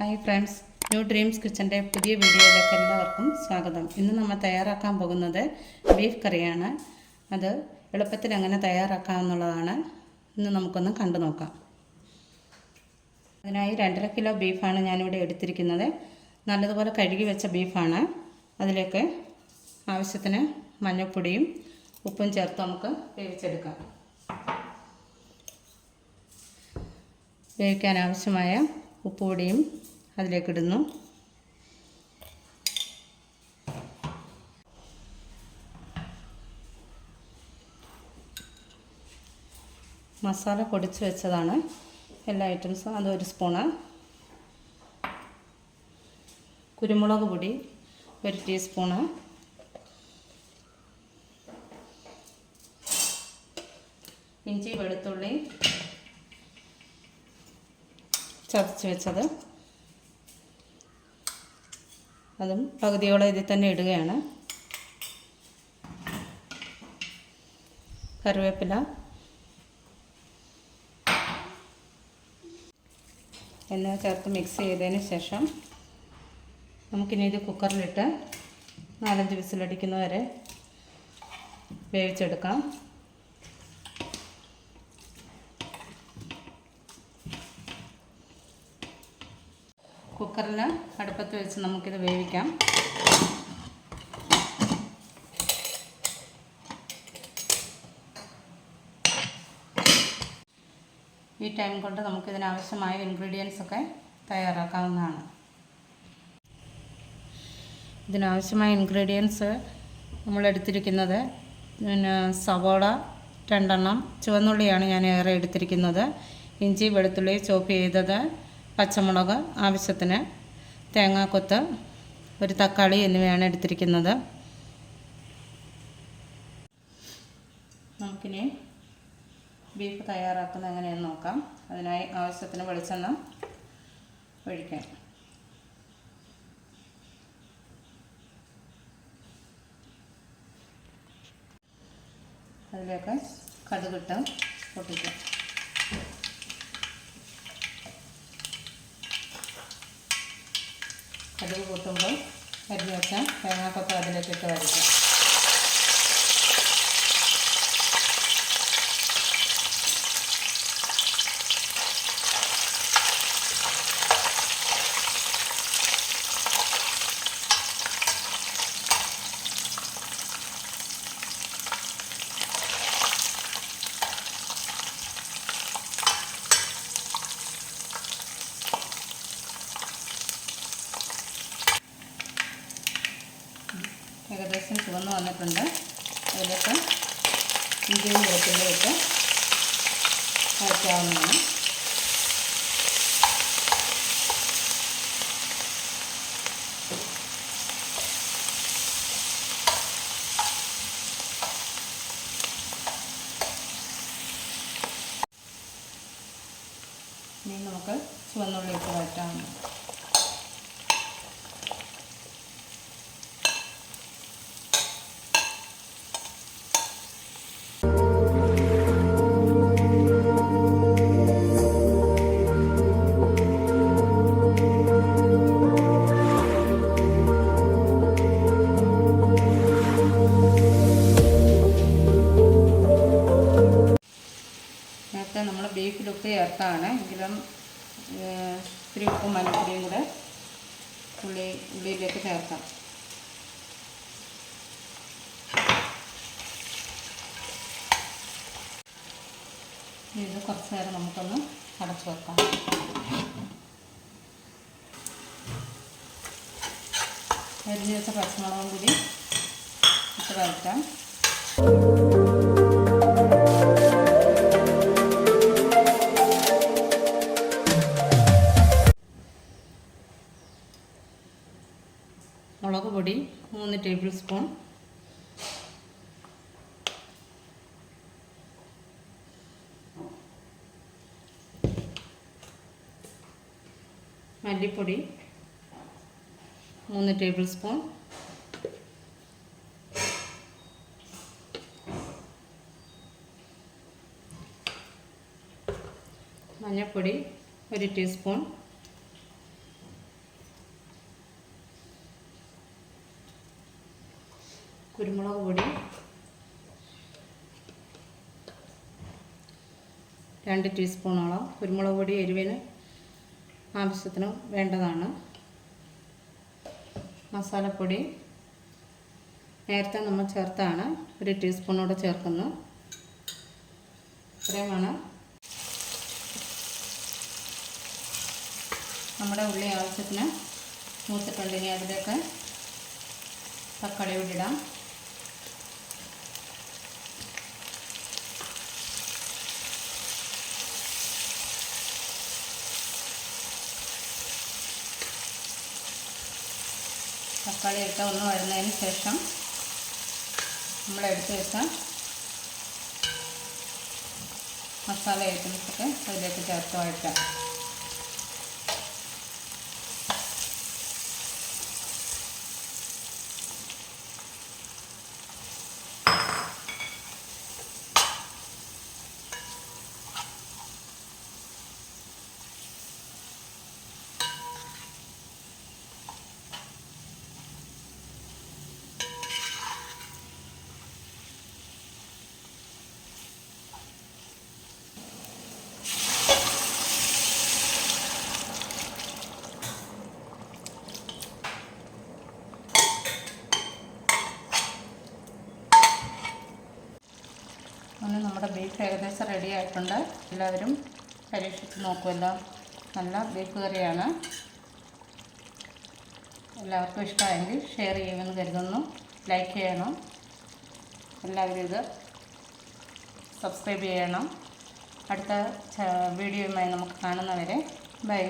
Hi friends, new dreams കിച്ചൻ്റെ പുതിയ വീഡിയോയിലേക്ക് എല്ലാവർക്കും സ്വാഗതം. ഇന്ന് നമ്മൾ തയ്യാറാക്കാൻ പോകുന്നത് ബീഫ് കറിയാണ്. അത് എളുപ്പത്തിൽ എങ്ങനെ തയ്യാറാക്കാമെന്നുള്ളതാണ് ഇന്ന് നമുക്കൊന്ന് കണ്ടു നോക്കാം. അതിനായി 2.5 കിലോ ബീഫാണ് ഞാനിവിടെ എടുത്തിരിക്കുന്നത്. നല്ലതുപോലെ കഴുകി വെച്ച ബീഫാണ്. അതിലേക്ക് ആവശ്യത്തിന് മഞ്ഞൾപ്പൊടിയും ഉപ്പും ചേർത്ത് നമുക്ക് വേവിച്ചെടുക്കാം. വേവിക്കാൻ ആവശ്യമായ ഉപ്പുപൊടിയും അതിലേക്കിടുന്നു. മസാല പൊടിച്ച് വെച്ചതാണ് എല്ലാ ഐറ്റംസും. അത് 1 സ്പൂണ്. കുരുമുളക് പൊടി 1 ടീസ്പൂണ്. ഇഞ്ചി വെളുത്തുള്ളി ചതച്ച് വെച്ചത്, അതും പകുതിയോളം ഇതിൽ തന്നെ ഇടുകയാണ്. കറിവേപ്പില, എന്നിവ ചേർത്ത് മിക്സ് ചെയ്തതിന് ശേഷം നമുക്കിനി ഇത് കുക്കറിലിട്ട് 4-5 വിസിലടിക്കുന്നവരെ വേവിച്ചെടുക്കാം. കുക്കറിൽ അടുപ്പത്ത് വെച്ച് നമുക്കിത് വേവിക്കാം. ഈ ടൈം കൊണ്ട് നമുക്കിതിനാവശ്യമായ ഇൻഗ്രീഡിയൻസ് ഒക്കെ തയ്യാറാക്കാവുന്നതാണ്. ഇതിനാവശ്യമായ ഇൻഗ്രീഡിയൻസ് നമ്മൾ എടുത്തിരിക്കുന്നത് സവോള 2 എണ്ണം, ചുവന്നുള്ളിയാണ് ഞാൻ ഏറെ എടുത്തിരിക്കുന്നത്, ഇഞ്ചി വെളുത്തുള്ളി ചോപ്പ് ചെയ്തത്, പച്ചമുളക് ആവശ്യത്തിന്, തേങ്ങാക്കൊത്ത്, 1 തക്കാളി എന്നിവയാണ് എടുത്തിരിക്കുന്നത്. നമുക്കിനി ബീഫ് തയ്യാറാക്കുന്നത് എങ്ങനെയെന്ന് നോക്കാം. അതിനായി ആവശ്യത്തിന് വെളിച്ചെണ്ണ ഒഴിക്കാം. അതിലേക്ക് കടുകിട്ട് പൊട്ടിക്കാം. കടുക് പൊട്ടുമ്പോൾ അരിഞ്ഞ് വെച്ച തേങ്ങാക്കൊത്ത് അതിലേക്കിട്ട് വരയ്ക്കാം. ഏകദേശം ചുവന്ന് വന്നിട്ടുണ്ട്. അതിലേക്ക് ഇഞ്ചിയും വെളുത്തുള്ളിയും ഇട്ട് വഴറ്റാവുന്നതാണ്. ഇനി നമുക്ക് ചുവന്നുള്ളി ഇട്ട് വഴറ്റാവുന്നതാണ്. നമ്മൾ ബീഫിൽ ഉപ്പ് ചേർത്താണ്, എങ്കിലും ഇത്തിരി ഉപ്പും മഞ്ഞൾപ്പൊടിയും കൂടെ ഉള്ളിയിലേക്ക് ചേർക്കാം. ഇത് കുറച്ച് നേരം നമുക്കൊന്ന് അടച്ചു വെക്കാം. അരിഞ്ഞ് വെച്ച പച്ചമുളകും കൂടി ഇട്ട് വഴറ്റാം. മുളക് പൊടി 3 ടേബിൾ സ്പൂൺ, മല്ലിപ്പൊടി 3 ടേബിൾ സ്പൂൺ, മഞ്ഞൾപ്പൊടി 1 ടീസ്പൂൺ, 2 ടീസ്പൂണോളം കുരുമുളക് പൊടി എരിവിന് ആവശ്യത്തിന് വേണ്ടതാണ്. മസാലപ്പൊടി നേരത്തെ നമ്മൾ ചേർത്താണ്, 1 ടീസ്പൂണോടെ ചേർക്കുന്നു. ഇത്രയുമാണ്. നമ്മുടെ ഉള്ളി ആവശ്യത്തിന് മൂത്തിട്ടുണ്ടെങ്കിൽ അതിലേക്ക് തക്കാളി ഇടാം. തക്കാളി ഇട്ട് ഒന്ന് വഴന്നതിന് ശേഷം നമ്മളെടുത്ത് വെച്ച മസാല ഐറ്റംസൊക്കെ അതിലേക്ക് ചേർത്ത് വഴറ്റാം. അങ്ങനെ നമ്മുടെ ബീഫ് ഏകദേശം റെഡി ആയിട്ടുണ്ട്. എല്ലാവരും പരീക്ഷിച്ച് നോക്കുമല്ലോ. നല്ല ബീഫ് കറിയാണ്. എല്ലാവർക്കും ഇഷ്ടമായെങ്കിൽ ഷെയർ ചെയ്യുമെന്ന് കരുതുന്നു. ലൈക്ക് ചെയ്യണം. എല്ലാവരും ഇത് സബ്സ്ക്രൈബ് ചെയ്യണം. അടുത്ത വീഡിയോയുമായി നമുക്ക് കാണുന്നവരെ ബൈ.